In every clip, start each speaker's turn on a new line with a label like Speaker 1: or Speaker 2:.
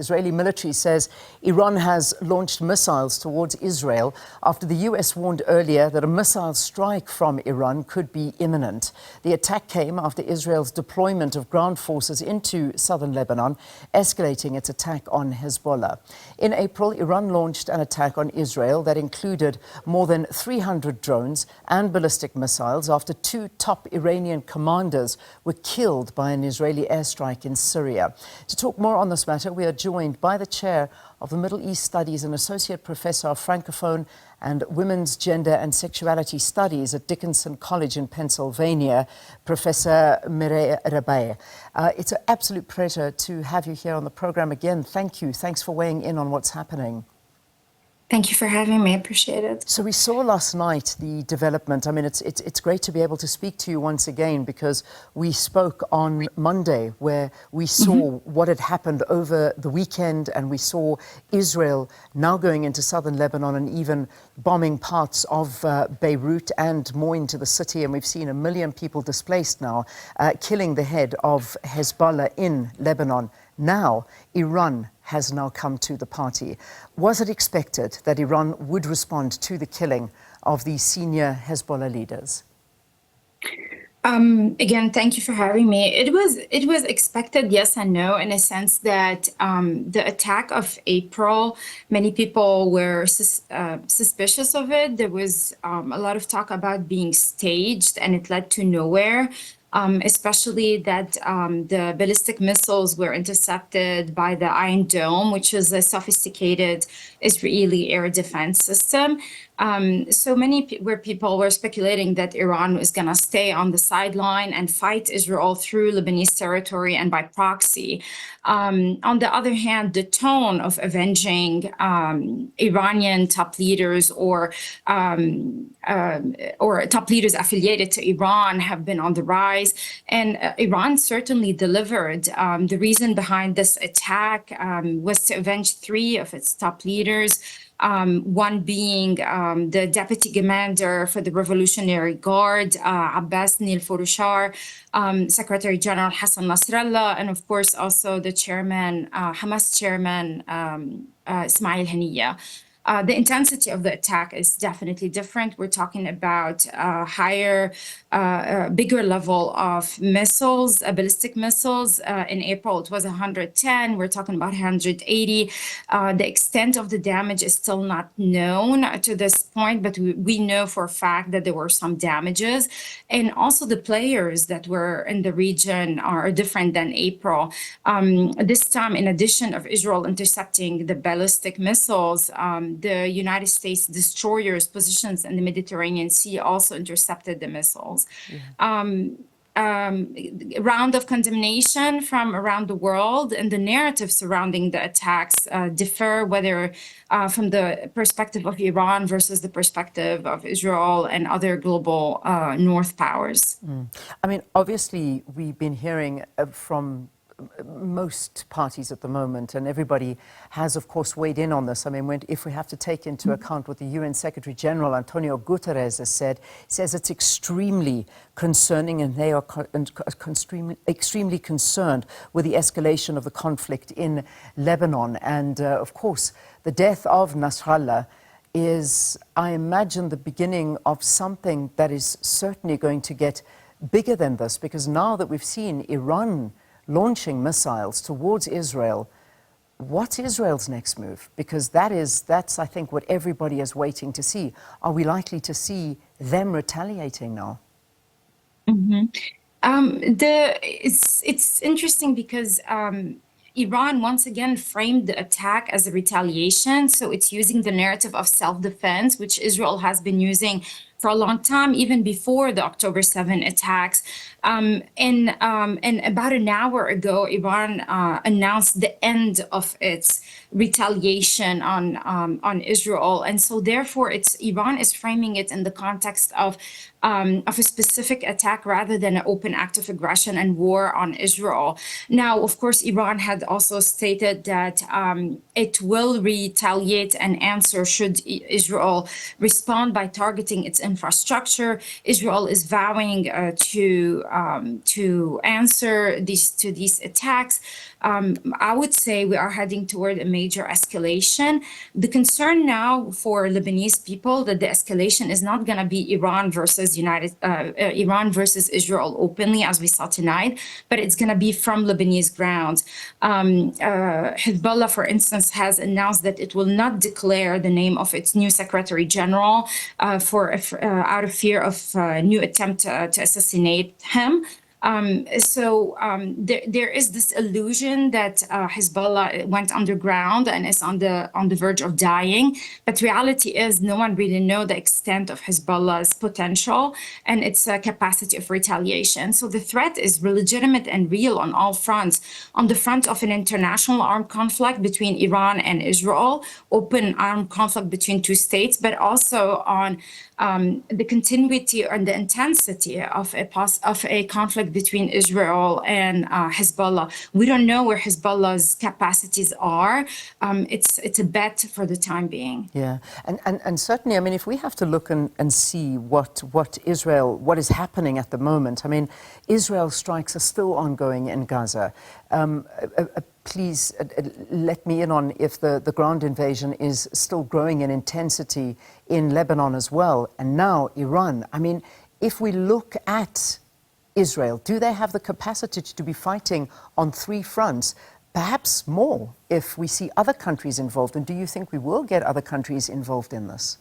Speaker 1: Israeli military says Iran has launched missiles towards Israel after the U.S. warned earlier that a missile strike from Iran could be imminent. The attack came after Israel's deployment of ground forces into southern Lebanon, escalating its attack on Hezbollah. In April, Iran launched an attack on Israel that included more than 300 drones and ballistic missiles after two top Iranian commanders were killed by an Israeli airstrike in Syria. To talk more on this matter, we are joined by the chair of the Middle East Studies and Associate Professor of Francophone and Women's Gender and Sexuality Studies at Dickinson College in Pennsylvania, Professor Mireille Rebeiz. It's an absolute pleasure to have you here on the program again. Thank you. Thanks for weighing in on what's happening.
Speaker 2: Thank you for having me. I appreciate it.
Speaker 1: So we saw last night the development. I mean, it's great to be able to speak to you once again, because we spoke on Monday where we saw what had happened over the weekend, and we saw Israel now going into southern Lebanon and even bombing parts of Beirut and more into the city. And we've seen 1 million people displaced now, killing the head of Hezbollah in Lebanon. Now, Iran has now come to the party. Was it expected that Iran would respond to the killing of the senior Hezbollah leaders?
Speaker 2: Again, thank you for having me. It was expected, yes and no, in a sense that the attack of April, many people were suspicious of it. There was a lot of talk about being staged, and it led to nowhere. Especially that the ballistic missiles were intercepted by the Iron Dome, which is a sophisticated Israeli air defense system. So many people were speculating that Iran was going to stay on the sideline and fight Israel through Lebanese territory and by proxy. On the other hand, the tone of avenging Iranian top leaders or top leaders affiliated to Iran have been on the rise, and Iran certainly delivered. The reason behind this attack was to avenge 3 of its top leaders. One being the deputy commander for the Revolutionary Guard, Abbas Nil Furushar, Secretary General Hassan Nasrallah, and of course also the chairman, Hamas chairman, Ismail Haniyeh. The intensity of the attack is definitely different. We're talking about a higher, bigger level of missiles, ballistic missiles. In April, it was 110. We're talking about 180. The extent of the damage is still not known to this point, but we know for a fact that there were some damages. And also the players that were in the region are different than April. This time, in addition of Israel intercepting the ballistic missiles, the United States destroyers' positions in the Mediterranean Sea also intercepted the missiles. Round of condemnation from around the world, and the narrative surrounding the attacks differ, whether from the perspective of Iran versus the perspective of Israel and other global North powers.
Speaker 1: I mean, obviously, we've been hearing from most parties at the moment, and everybody has, of course, weighed in on this. I mean, if we have to take into account what the UN Secretary General Antonio Guterres has said, says it's extremely concerning, and they are extremely concerned with the escalation of the conflict in Lebanon. And, of course, the death of Nasrallah is, I imagine, the beginning of something that is certainly going to get bigger than this, because now that we've seen Iran launching missiles towards Israel, what's Israel's next move? Because that's, I think, what everybody is waiting to see. Are we likely to see them retaliating now?
Speaker 2: It's interesting because Iran once again framed the attack as a retaliation. So it's using the narrative of self-defense, which Israel has been using for a long time, even before the October 7 attacks. And about an hour ago, Iran announced the end of its retaliation on Israel. And so therefore, Iran is framing it in the context of a specific attack rather than an open act of aggression and war on Israel. Now, of course, Iran had also stated that it will retaliate and answer should Israel respond by targeting its infrastructure. Israel is vowing to answer these attacks. I would say we are heading toward a major escalation. The concern now for Lebanese people that the escalation is not going to be Iran versus Israel openly, as we saw tonight, but it's going to be from Lebanese grounds. Hezbollah, for instance, has announced that it will not declare the name of its new Secretary General out of fear of a new attempt to assassinate him. There is this illusion that Hezbollah went underground and is on the verge of dying, but reality is no one really knows the extent of Hezbollah's potential and its capacity of retaliation. So the threat is legitimate and real on all fronts. On the front of an international armed conflict between Iran and Israel, open armed conflict between two states, but also on the continuity and the intensity of a conflict between Israel and Hezbollah. We don't know where Hezbollah's capacities are. It's a bet for the time being.
Speaker 1: Yeah, and certainly, I mean, if we have to look and see what is happening at the moment, I mean, Israel strikes are still ongoing in Gaza. Please let me in on if the ground invasion is still growing in intensity in Lebanon as well, and now Iran. I mean, if we look at Israel, do they have the capacity to be fighting on three fronts? Perhaps more if we see other countries involved. And do you think we will get other countries involved in this?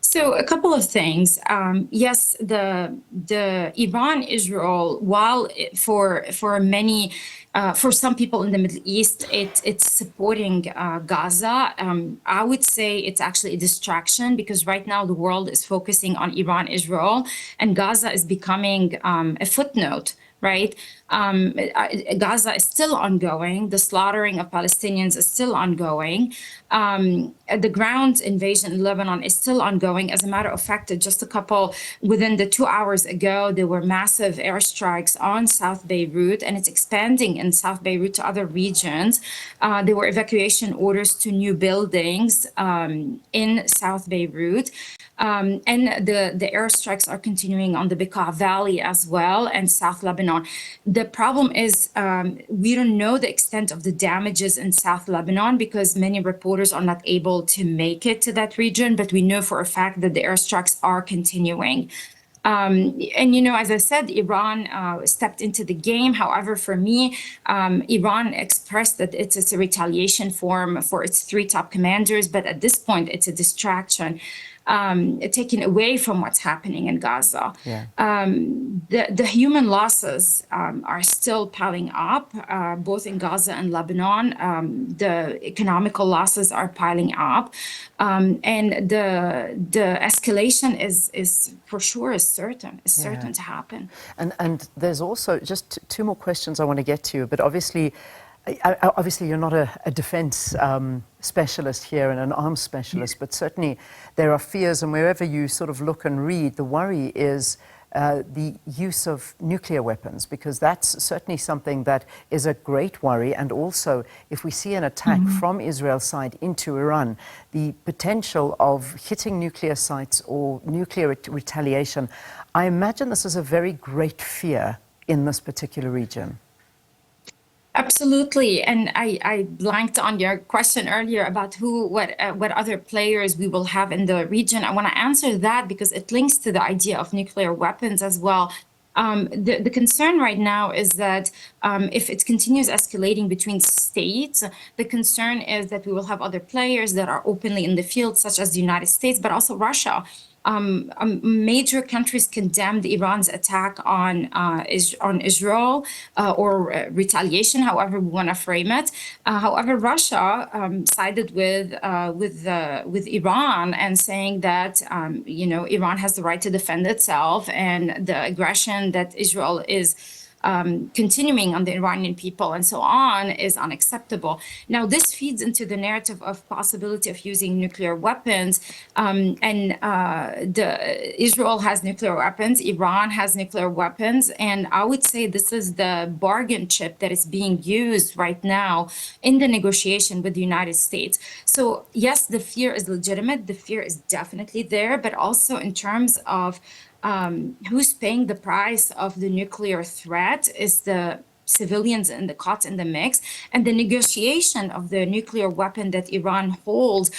Speaker 2: So a couple of things. Yes, the Iran-Israel, while for some people in the Middle East, it's supporting Gaza. I would say it's actually a distraction because right now the world is focusing on Iran-Israel, and Gaza is becoming a footnote. Right? Gaza is still ongoing. The slaughtering of Palestinians is still ongoing. The ground invasion in Lebanon is still ongoing. As a matter of fact, within the 2 hours ago, there were massive airstrikes on South Beirut, and it's expanding in South Beirut to other regions. There were evacuation orders to new buildings in South Beirut. And the airstrikes are continuing on the Bekaa Valley as well and South Lebanon. The problem is we don't know the extent of the damages in South Lebanon because many reporters are not able to make it to that region, but we know for a fact that the airstrikes are continuing. And, you know, as I said, Iran stepped into the game. However, for me, Iran expressed that it's a retaliation form for its three top commanders, but at this point, it's a distraction. Taken away from what's happening in Gaza.
Speaker 1: Yeah.
Speaker 2: The human losses are still piling up, both in Gaza and Lebanon. The economical losses are piling up. And the escalation is for sure certain to happen.
Speaker 1: And there's also just two more questions I want to get to, but obviously you're not a defense specialist here and an arms specialist, but certainly there are fears, and wherever you sort of look and read, the worry is the use of nuclear weapons, because that's certainly something that is a great worry. And also, if we see an attack from Israel's side into Iran, the potential of hitting nuclear sites or nuclear retaliation, I imagine this is a very great fear in this particular region.
Speaker 2: Absolutely, and I blanked on your question earlier about what other players we will have in the region. I want to answer that because it links to the idea of nuclear weapons as well. The concern right now is that if it continues escalating between states, the concern is that we will have other players that are openly in the field, such as the United States, but also Russia. Major countries condemned Iran's attack on Israel or retaliation, however we want to frame it. However, Russia sided with Iran and saying that Iran has the right to defend itself, and the aggression that Israel is continuing on the Iranian people and so on is unacceptable. Now, this feeds into the narrative of possibility of using nuclear weapons. Israel has nuclear weapons, Iran has nuclear weapons, and I would say this is the bargain chip that is being used right now in the negotiation with the United States. So yes, the fear is legitimate, the fear is definitely there, but also in terms of who's paying the price of the nuclear threat is the civilians and the caught in the mix, and the negotiation of the nuclear weapon that Iran holds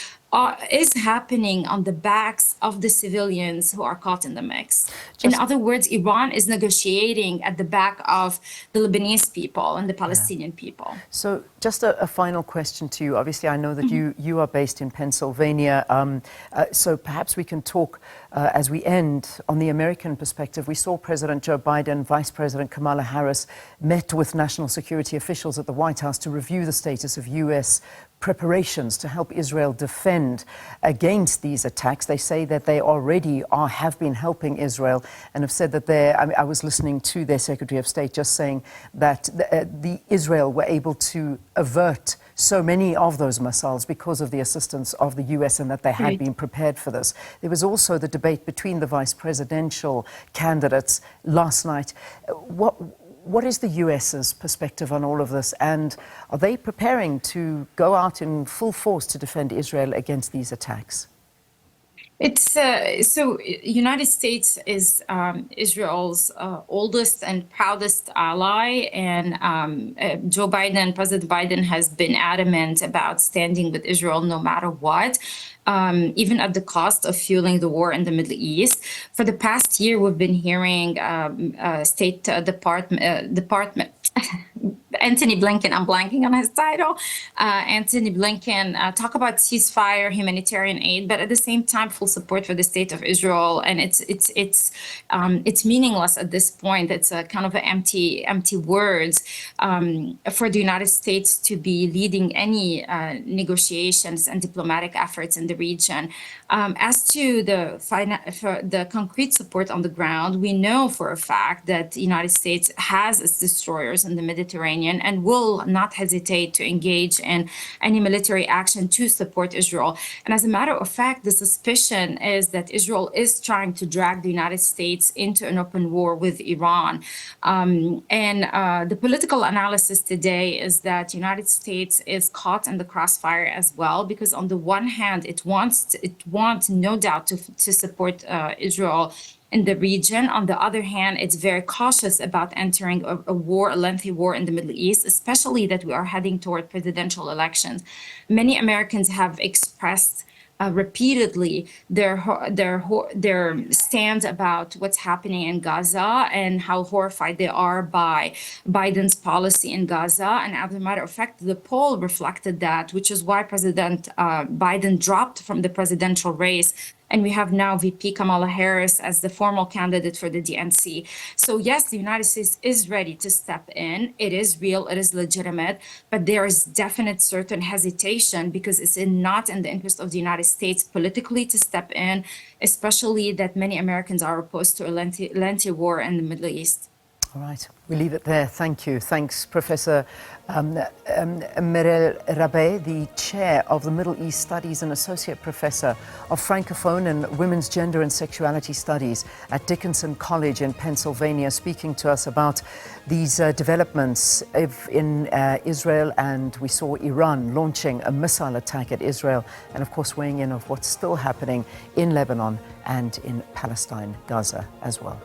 Speaker 2: is happening on the backs of the civilians who are caught in the mix. In other words, Iran is negotiating at the back of the Lebanese people and the Palestinian people.
Speaker 1: So just a final question to you. Obviously, I know that you are based in Pennsylvania. So perhaps we can talk as we end on the American perspective. We saw President Joe Biden, Vice President Kamala Harris met with national security officials at the White House to review the status of U.S. preparations to help Israel defend against these attacks. They say that they already have been helping Israel and have said that I was listening to their Secretary of State just saying that the Israel were able to avert so many of those missiles because of the assistance of the U.S. and that they had been prepared for this. There was also the debate between the vice presidential candidates last night. What is the U.S.'s perspective on all of this, and are they preparing to go out in full force to defend Israel against these attacks?
Speaker 2: It's so United States is Israel's oldest and proudest ally, and President Biden has been adamant about standing with Israel no matter what. Even at the cost of fueling the war in the Middle East. For the past year, we've been hearing State Department Anthony Blinken, I'm blanking on his title, Anthony Blinken talk about ceasefire, humanitarian aid, but at the same time, full support for the state of Israel. And it's meaningless at this point. It's a kind of empty words for the United States to be leading any negotiations and diplomatic efforts in the region. As to the concrete support on the ground, we know for a fact that the United States has its destroyers in the Mediterranean and will not hesitate to engage in any military action to support Israel. And as a matter of fact, the suspicion is that Israel is trying to drag the United States into an open war with Iran. The political analysis today is that the United States is caught in the crossfire as well, because on the one hand, it wants no doubt to support Israel in the region. On the other hand, it's very cautious about entering a lengthy war in the Middle East, especially that we are heading toward presidential elections. Many Americans have expressed repeatedly their stand about what's happening in Gaza and how horrified they are by Biden's policy in Gaza. And as a matter of fact, the poll reflected that, which is why President Biden dropped from the presidential race. And we have now VP Kamala Harris as the formal candidate for the DNC. So yes, the United States is ready to step in. It is real, it is legitimate, but there is definite certain hesitation because it's not in the interest of the United States politically to step in, especially that many Americans are opposed to a lengthy war in the Middle East.
Speaker 1: All right, we leave it there. Thank you. Thanks, Professor Mireille Rebeiz, the chair of the Middle East Studies and associate professor of Francophone and Women's Gender and Sexuality Studies at Dickinson College in Pennsylvania, speaking to us about these developments in Israel. And we saw Iran launching a missile attack at Israel, and of course weighing in on what's still happening in Lebanon and in Palestine, Gaza as well.